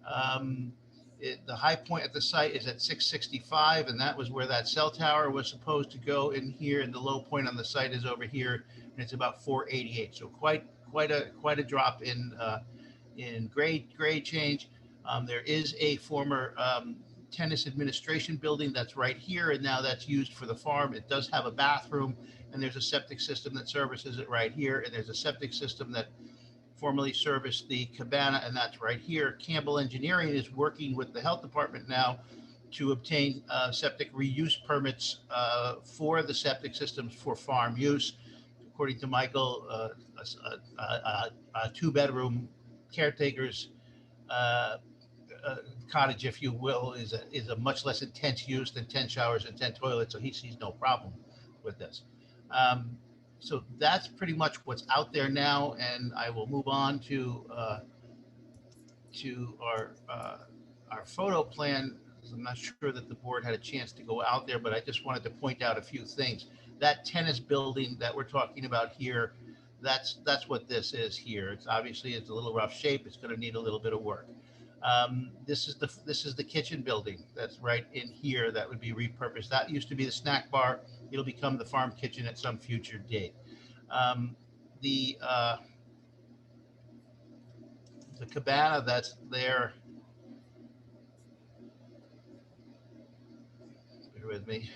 The high point at the site is at 665, and that was where that cell tower was supposed to go in here. And the low point on the site is over here, and it's about 488. So quite a drop in grade change. There is a former tennis administration building that's right here, and now that's used for the farm. It does have a bathroom, and there's a septic system that services it right here, and there's a septic system that formerly serviced the cabana, and that's right here. Campbell Engineering is working with the health department now to obtain septic reuse permits for the septic systems for farm use. According to Michael, a 2-bedroom caretaker's cottage, if you will, is a much less intense use than 10 showers and 10 toilets, so he sees no problem with this. So that's pretty much what's out there now, and I will move on to our photo plan. I'm not sure that the board had a chance to go out there, but I just wanted to point out a few things. That tennis building that we're talking about here, that's what this is here. It's obviously a little rough shape. It's going to need a little bit of work. This is the kitchen building that's right in here that would be repurposed. That used to be the snack bar. It'll become the farm kitchen at some future date. The cabana that's there, bear with me.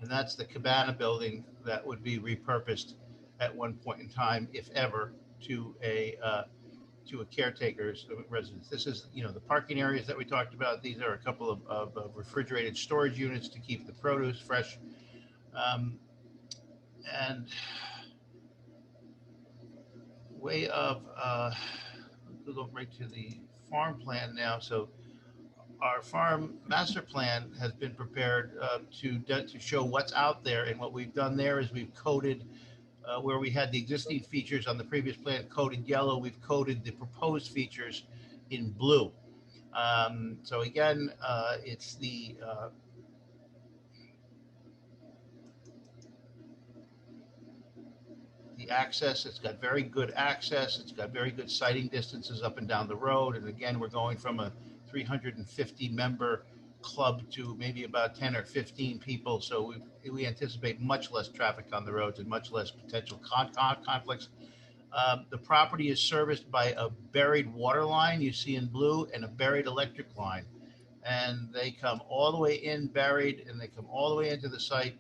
And that's the cabana building that would be repurposed at one point in time, if ever, to a caretaker's residence. This is, the parking areas that we talked about. These are a couple of refrigerated storage units to keep the produce fresh. And way of, we'll go right to the farm plan now. So our farm master plan has been prepared to show what's out there. And what we've done there is we've coded where we had the existing features on the previous plan coded yellow, we've coded the proposed features in blue. So again, it's the the access. It's got very good access. It's got very good sighting distances up and down the road. And again, we're going from a 350 member club to maybe about 10 or 15 people. So we anticipate much less traffic on the roads and much less potential conflicts. The property is serviced by a buried water line you see in blue and a buried electric line. And they come all the way in buried and they come all the way into the site.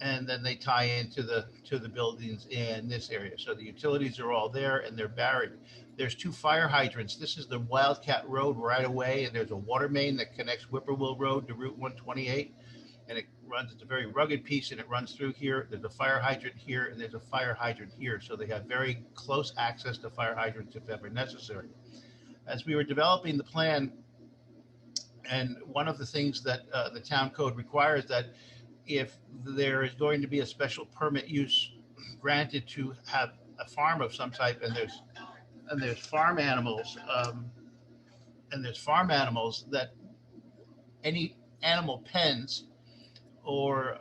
And then they tie into the buildings in this area. So the utilities are all there and they're buried. There's 2 fire hydrants. This is the Wildcat Road right away, and there's a water main that connects Whippoorwill Road to Route 128. And it's a very rugged piece, and it runs through here. There's a fire hydrant here, and there's a fire hydrant here. So they have very close access to fire hydrants if ever necessary. As we were developing the plan, and one of the things that the town code requires that if there is going to be a special permit use granted to have a farm of some type, and there's farm animals, that any animal pens or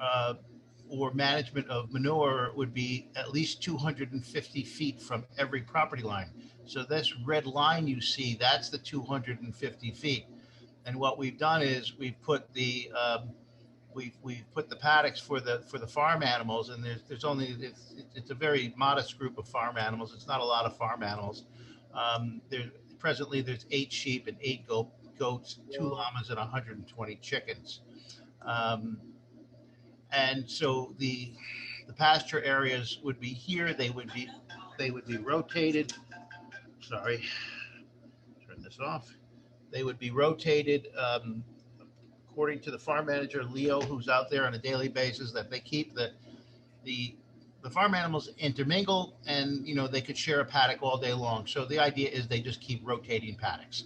management of manure would be at least 250 feet from every property line. So this red line you see, that's the 250 feet. And what we've done is we've put the paddocks for the farm animals, and it's a very modest group of farm animals. It's not a lot of farm animals. Presently there's 8 sheep and 8 goats, 2 llamas, and 120 chickens. And so the pasture areas would be here. They would be rotated. Sorry, turn this off. They would be rotated. According to the farm manager, Leo, who's out there on a daily basis, that they keep the farm animals intermingle, and they could share a paddock all day long. So the idea is they just keep rotating paddocks.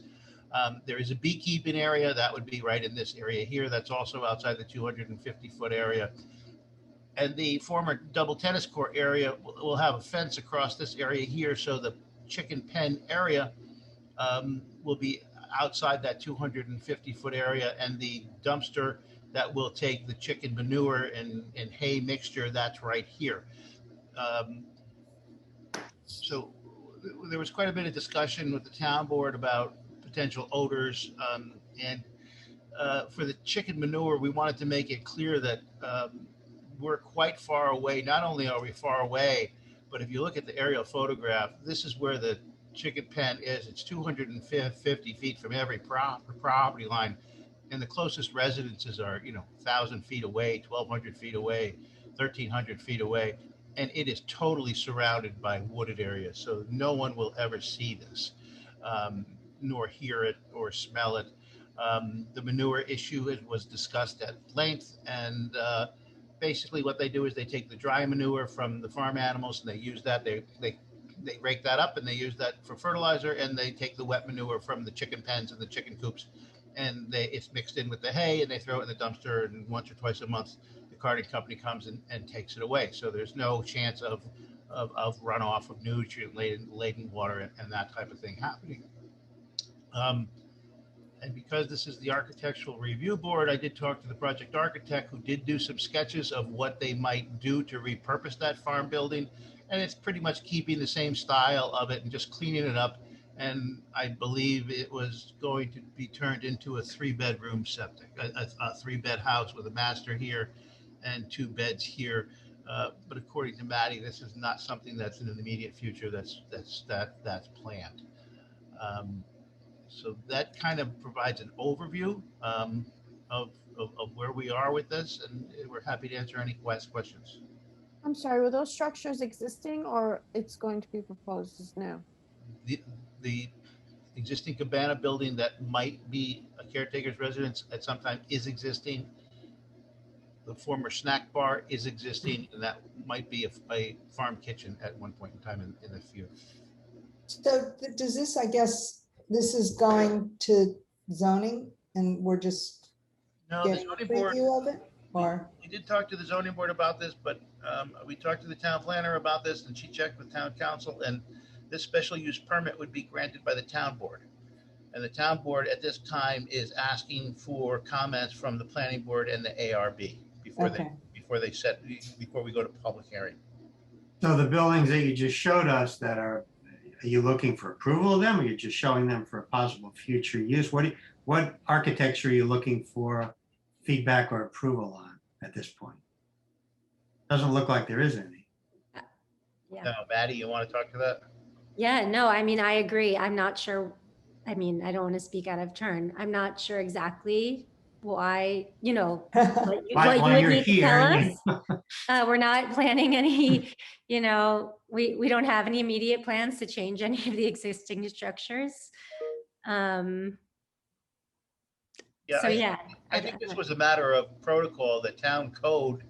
There is a beekeeping area that would be right in this area here. That's also outside the 250-foot area. And the former double tennis court area will have a fence across this area here. So the chicken pen area will be outside that 250-foot area, and the dumpster that will take the chicken manure and hay mixture, that's right here. So there was quite a bit of discussion with the town board about potential odors, and for the chicken manure, we wanted to make it clear that we're quite far away. Not only are we far away, but if you look at the aerial photograph, this is where the chicken pen is. It's 250 feet from every property line, and the closest residences are 1,000 feet away, 1,200 feet away, 1,300 feet away, and it is totally surrounded by wooded areas. So no one will ever see this, nor hear it or smell it. The manure issue was discussed at length, and basically what they do is they take the dry manure from the farm animals and they use that. They rake that up and they use that for fertilizer, and they take the wet manure from the chicken pens and the chicken coops, and it's mixed in with the hay, and they throw it in the dumpster, and once or twice a month the carting company comes and takes it away. So there's no chance of runoff of nutrient laden water and that type of thing happening. And because this is the architectural review board, I did talk to the project architect, who did do some sketches of what they might do to repurpose that farm building. And it's pretty much keeping the same style of it and just cleaning it up. And I believe it was going to be turned into a 3-bedroom septic, a 3-bed house with a master here and 2 beds here. But according to Maddie, this is not something that's in the immediate future that's planned. So that kind of provides an overview of where we are with this, and we're happy to answer any questions. I'm sorry, were those structures existing, or it's going to be proposed as new? The existing cabana building that might be a caretaker's residence at some time is existing. The former snack bar is existing, and that might be a farm kitchen at one point in time in the future. So does this, I guess, this is going to zoning, and we're just getting a preview of it? Or we did talk to the zoning board about this, but we talked to the town planner about this, and she checked with town council, and this special use permit would be granted by the town board. And the town board at this time is asking for comments from the planning board and the ARB before before before we go to public hearing. So the buildings that you just showed us that are you looking for approval of them, or you're just showing them for a possible future use? What architecture are you looking for feedback or approval on at this point? Doesn't look like there is any. Yeah. Now, Maddie, you want to talk to that? Yeah, no, I mean, I agree. I'm not sure. I mean, I don't want to speak out of turn. I'm not sure exactly why, what you Why would you're need to tell here, us. We're not planning any, we don't have any immediate plans to change any of the existing structures. So yeah. I think this was a matter of protocol. The town code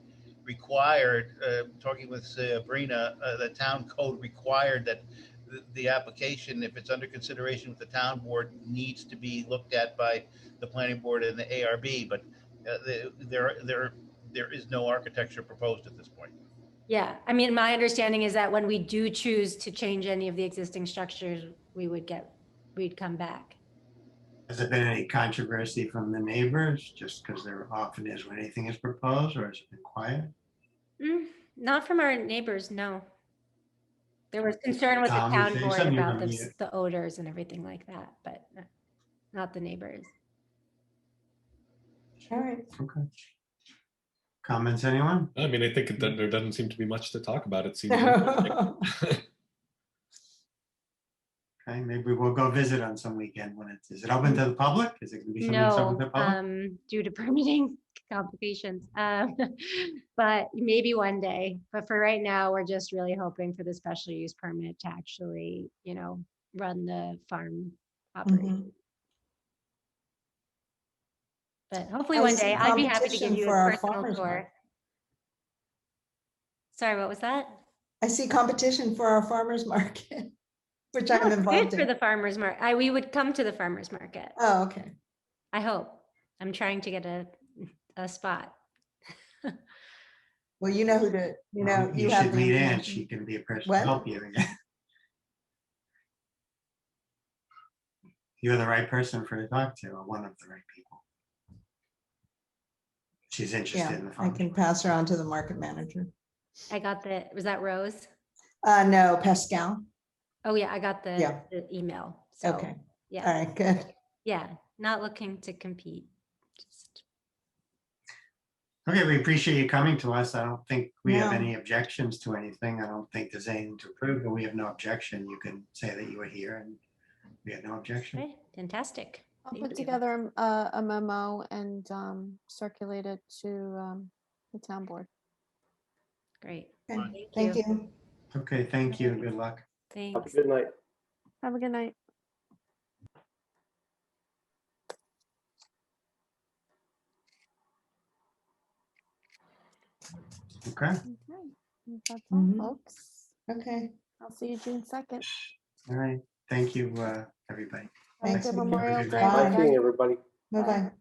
required, talking with Sabrina, the town code required that the application, if it's under consideration with the town board, needs to be looked at by the planning board and the ARB, but there is no architecture proposed at this point. Yeah, I mean, my understanding is that when we do choose to change any of the existing structures, we'd come back. Has there been any controversy from the neighbors, just because there often is when anything is proposed, or has it been quiet? Not from our neighbors, no. There was concern with the Tom, you town say board something, you're about on mute. the odors and everything like that, but not the neighbors. All right. Okay. Comments, anyone? I mean, I think there doesn't seem to be much to talk about. It seems. Okay, maybe we'll go visit on some weekend when is it open to the public? Is it gonna be something that's open to the public? No, due to permitting complications, but maybe one day. But for right now, we're just really hoping for the special use permit to actually, run the farm operation. But hopefully I one see day, I'd be happy to give competition you for a our personal farmers tour. market. Sorry, what was that? I see competition for our farmers market, which I'm Good involved for in. the farmers market. We would come to the farmers market. Oh, okay. I hope. I'm trying to get a spot. Well, you know who to, Well, you you have should the meet Ann. information. She can be a person to What? help you. You're the right person for to talk to, or one of the right people. She's interested Yeah, in the I farm. can pass her on to the market manager. I got was that Rose? No, Pascal. Oh yeah, I got Yeah. the email. So Okay. yeah. All right, good. Yeah, not looking to compete. Just Okay, we appreciate you coming to us. I don't think we have No. any objections to anything. I don't think there's anything to approve, but we have no objection. You can say that you were here and we had no objection. okay, fantastic. I'll Thank put you. together a memo and circulate it to the town board. Great. Okay, thank you. Okay, thank you. Good luck. Have a Thanks. good night. Have a good night. Okay, Okay, that's all, Mhm. folks. Okay, I'll see you June 2nd. all right. Thank you, everybody. Have a Thanks good again. Memorial Have a good Day night. Nice seeing weekend. everybody. Bye-bye.